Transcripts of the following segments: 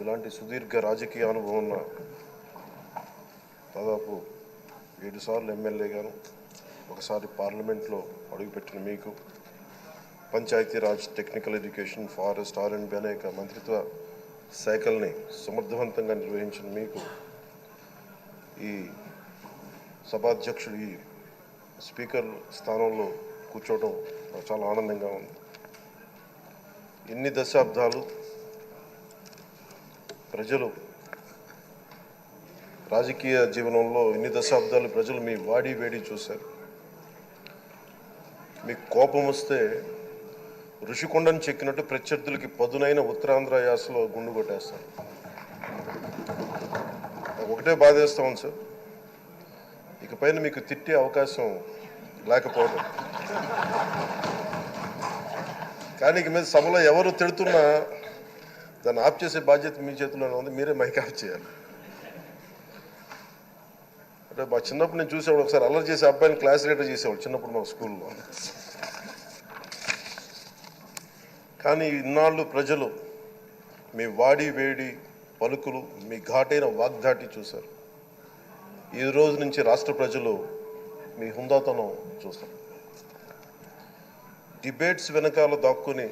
ఇలాంటి సుదీర్ఘ రాజకీయ అనుభవం ఉన్న దాదాపు 7 సార్లు ఎమ్మెల్యేగాను ఒకసారి పార్లమెంట్లో అడుగుపెట్టిన మీకు Panchayati Raj, technical education, forest, R&B అనేక మంత్రిత్వ శాఖల్ని సమర్థవంతంగా నిర్వహించిన మీకు ఈ సభాధ్యక్షుడు ఈ స్పీకర్ స్థానంలో కూర్చోవడం నాకు చాలా ఆనందంగా ఉంది. ఇన్ని దశాబ్దాలు ప్రజలు రాజకీయ జీవనంలో ప్రజలు మీ వాడి వేడి చూశారు. మీకు కోపం వస్తే ఋషికొండను చెక్కినట్టు ప్రత్యర్థులకి పదునైన ఉత్తరాంధ్ర యాసలో గుండు కొట్టేస్తారు. ఒకటే బాధేస్తాం సార్, ఇకపైన మీకు తిట్టే అవకాశం లేకపోవడం. కానీ ఇక మీద సభలో ఎవరు తిడుతున్నా దాన్ని ఆఫ్ చేసే బాధ్యత మీ చేతిలోనే ఉంది. మీరే మైక్ ఆఫ్ చేయాలి. అంటే మా చిన్నప్పుడు నేను చూసేవాడు, ఒకసారి అల్లరి చేసే అబ్బాయిని క్లాస్ లీడర్ చేసేవాడు చిన్నప్పుడు మా స్కూల్లో. కానీ ఇన్నాళ్ళు ప్రజలు మీ వాడి వేడి పలుకులు, మీ ఘాటైన వాగ్దాటి చూశారు. ఈ రోజు నుంచి రాష్ట్ర ప్రజలు మీ హుందాతనం చూస్తారు. డిబేట్స్ వెనకాల దాక్కుని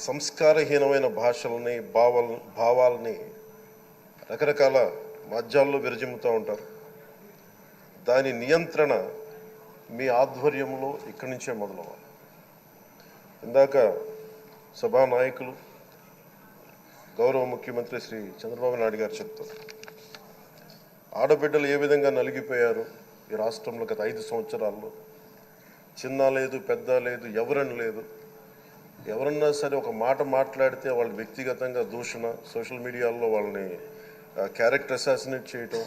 సంస్కారహీనమైన భాషల్ని, భావాలని రకరకాల మాధ్యాల్లో విరజిమ్ముతూ ఉంటారు. దాని నియంత్రణ మీ ఆధ్వర్యంలో ఇక్కడి నుంచే మొదలవ్వాలి. ఇందాక సభానాయకులు గౌరవ ముఖ్యమంత్రి శ్రీ చంద్రబాబు నాయుడు గారు చెప్తారు, ఆడబిడ్డలు ఏ విధంగా నలిగిపోయారు ఈ రాష్ట్రంలో గత 5 సంవత్సరాల్లో. చిన్న లేదు, పెద్ద లేదు, ఎవరని లేదు. ఎవరన్నా సరే ఒక మాట మాట్లాడితే వాళ్ళు వ్యక్తిగతంగా దూషణ, సోషల్ మీడియాలో వాళ్ళని క్యారెక్టర్ అసాసినేట్ చేయటం,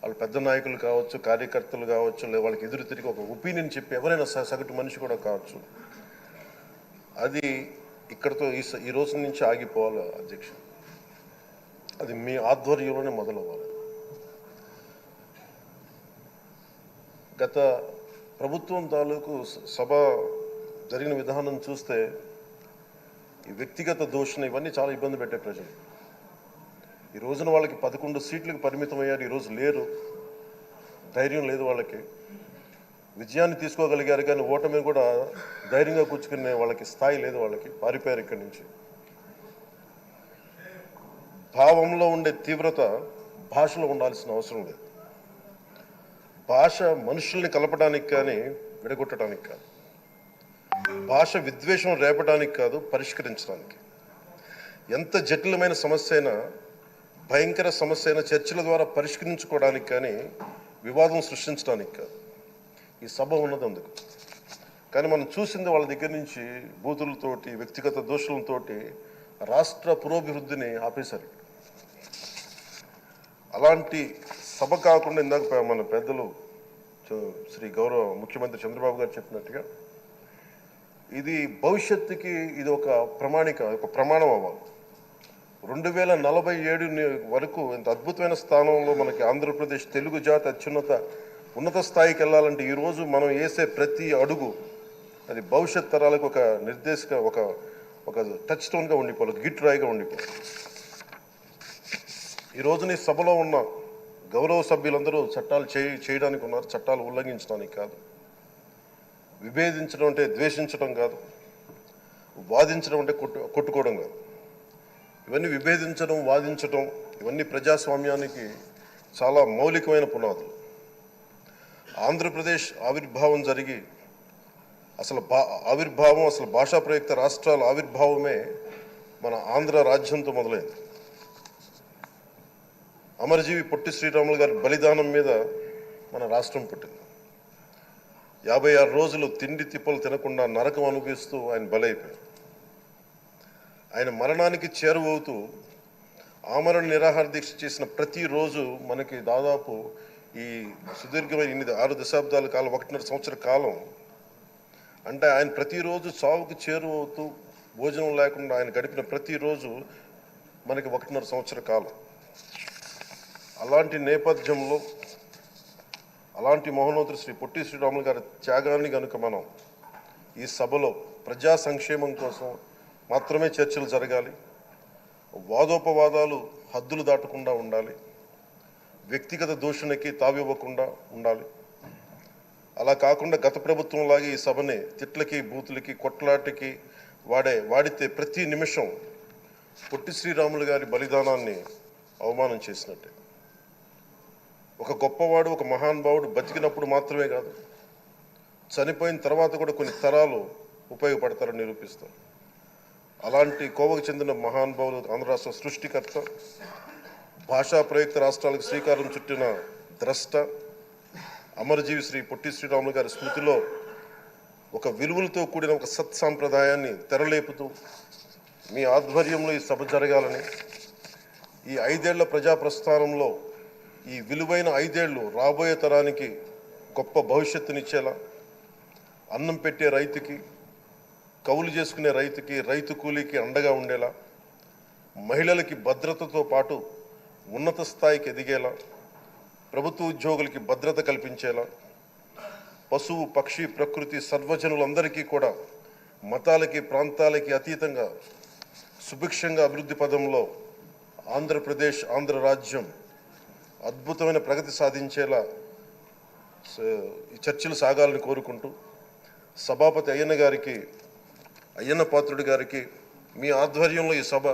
వాళ్ళు పెద్ద నాయకులు కావచ్చు, కార్యకర్తలు కావచ్చు, లేదా వాళ్ళకి ఎదురు తిరిగి ఒక ఒపీనియన్ చెప్పి ఎవరైనా సగటు మనిషి కూడా కావచ్చు, అది ఇక్కడతో ఈ రోజు నుంచి ఆగిపోవాలి అధ్యక్ష. అది మీ ఆధ్వర్యంలోనే మొదలవ్వాలి. గత ప్రభుత్వం తాలూకు సభ జరిగిన విధానం చూస్తే ఈ వ్యక్తిగత దూషణ ఇవన్నీ చాలా ఇబ్బంది పెట్టే ప్రజలు. ఈ రోజున వాళ్ళకి 11 సీట్లకు పరిమితం అయ్యారు, ఈరోజు లేరు, ధైర్యం లేదు వాళ్ళకి. విజయాన్ని తీసుకోగలిగారు కానీ ఓటమిని కూడా ధైర్యంగా కూర్చుకునే వాళ్ళకి స్థాయి లేదు, వాళ్ళకి పారిపోయారు ఇక్కడి నుంచి. భావంలో ఉండే తీవ్రత భాషలో ఉండాల్సిన అవసరం లేదు. భాష మనుషుల్ని కలపడానికి కానీ విడగొట్టడానికి కాదు, భాష విద్వేషం రేపడానికి కాదు, పరిష్కరించడానికి. ఎంత జటిలమైన సమస్య అయినా, భయంకర సమస్య అయినా చర్చల ద్వారా పరిష్కరించుకోవడానికి కానీ వివాదం సృష్టించడానికి కాదు. ఈ సభ ఉన్నది అందుకు. కానీ మనం చూసింది వాళ్ళ దగ్గర నుంచి బూతులతోటి, వ్యక్తిగత దోషులతోటి రాష్ట్ర పురోభివృద్ధిని ఆపేశారు. అలాంటి సభ కాకుండా ఇందాక మన పెద్దలు శ్రీ గౌరవ ముఖ్యమంత్రి చంద్రబాబు గారు చెప్పినట్టుగా ఇది భవిష్యత్తుకి ఇది ఒక ప్రమాణం అవ్వాలి. 2047 వరకు ఇంత అద్భుతమైన స్థానంలో మనకి ఆంధ్రప్రదేశ్ తెలుగు జాతి ఉన్నత స్థాయికి వెళ్ళాలంటే ఈరోజు మనం వేసే ప్రతి అడుగు అది భవిష్యత్ తరాలకు ఒక నిర్దేశక ఒక టచ్ స్టోన్గా ఉండిపోవాలి, ఒక గిట్ రాయిగా ఉండిపోవాలి. ఈ రోజున ఈ సభలో ఉన్న గౌరవ సభ్యులందరూ చట్టాలు చేయడానికి ఉన్నారు, చట్టాలు ఉల్లంఘించడానికి కాదు. విభేదించడం అంటే ద్వేషించడం కాదు, వాదించడం అంటే కొట్టుకోవడం కాదు. ఇవన్నీ విభేదించడం, వాదించడం ఇవన్నీ ప్రజాస్వామ్యానికి చాలా మౌలికమైన పునాదులు. ఆంధ్రప్రదేశ్ ఆవిర్భావం జరిగి అసలు భాషా ప్రయుక్త రాష్ట్రాల ఆవిర్భావమే మన ఆంధ్ర రాజ్యంతో మొదలైంది. అమరజీవి పొట్టి శ్రీరాములు గారి బలిదానం మీద మన రాష్ట్రం పుట్టింది. 56 రోజులు తిండి తిప్పలు తినకుండా నరకం అనుభవిస్తూ ఆయన బలైపోయారు. ఆయన మరణానికి చేరువవుతూ ఆమరణ నిరాహార దీక్ష చేసిన ప్రతిరోజు మనకి దాదాపు ఈ సుదీర్ఘమైన 6 దశాబ్దాల కాలం, 1.5 సంవత్సర కాలం అంటే ఆయన ప్రతిరోజు చావుకు చేరువవుతూ భోజనం లేకుండా ఆయన గడిపిన ప్రతిరోజు మనకి 1.5 సంవత్సర కాలం. అలాంటి నేపథ్యంలో అలాంటి మహోన్నతుడు శ్రీ పొట్టి శ్రీరాములు గారి త్యాగాన్ని కనుక మనం ఈ సభలో ప్రజా సంక్షేమం కోసం మాత్రమే చర్చలు జరగాలి, వాదోపవాదాలు హద్దులు దాటకుండా ఉండాలి, వ్యక్తిగత దూషణకి తావివ్వకుండా ఉండాలి. అలా కాకుండా గత ప్రభుత్వంలాగే ఈ సభని తిట్లకి బూతులకి కొట్లాటకి వాడితే ప్రతి నిమిషం పొట్టి శ్రీరాములు గారి బలిదానాన్ని అవమానం చేసినట్టే. ఒక గొప్పవాడు, ఒక మహానుభావుడు బతికినప్పుడు మాత్రమే కాదు, చనిపోయిన తర్వాత కూడా కొన్ని తరాలు ఉపయోగపడతారని నిరూపిస్తారు. అలాంటి కోవకు చెందిన మహానుభావులు ఆంధ్ర రాష్ట్ర సృష్టికర్త, భాషా ప్రయుక్త రాష్ట్రాలకు శ్రీకారం చుట్టిన ద్రష్ట, అమరజీవి శ్రీ పొట్టి శ్రీరాములు గారి స్మృతిలో ఒక విలువలతో కూడిన ఒక సత్సాంప్రదాయాన్ని తెరలేపుతూ మీ ఆధ్వర్యంలో ఈ సభ జరగాలని, ఈ 5 ఏళ్ల ప్రజాప్రస్థానంలో ఈ విలువైన 5 ఏళ్ళు రాబోయే తరానికి గొప్ప భవిష్యత్తునిచ్చేలా, అన్నం పెట్టే రైతుకి, కౌలు చేసుకునే రైతుకి, రైతు కూలీకి అండగా ఉండేలా, మహిళలకి భద్రతతో పాటు ఉన్నత స్థాయికి ఎదిగేలా, ప్రభుత్వ ఉద్యోగులకి భద్రత కల్పించేలా, పశువు పక్షి ప్రకృతి సర్వజనులందరికీ కూడా మతాలకి ప్రాంతాలకి అతీతంగా సుభిక్షంగా అభివృద్ధి పదంలో ఆంధ్రప్రదేశ్, ఆంధ్ర రాజ్యం అద్భుతమైన ప్రగతి సాధించేలా ఈ చర్చలు సాగాలని కోరుకుంటూ, సభాపతి అయ్యన్న పాత్రుడి గారికి మీ ఆధ్వర్యంలో ఈ సభ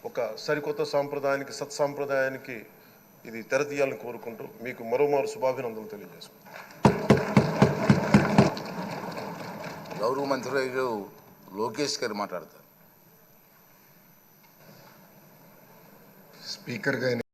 ఒక సరికొత్త సాంప్రదాయానికి, సత్సాంప్రదాయానికి ఇది తెరతీయాలని కోరుకుంటూ మీకు మరోమారు శుభాభినందనలు తెలియజేసుకుంటాను. గౌరవ మంత్రి లోకేష్ గారు మాట్లాడతారు. స్పీకర్ గారు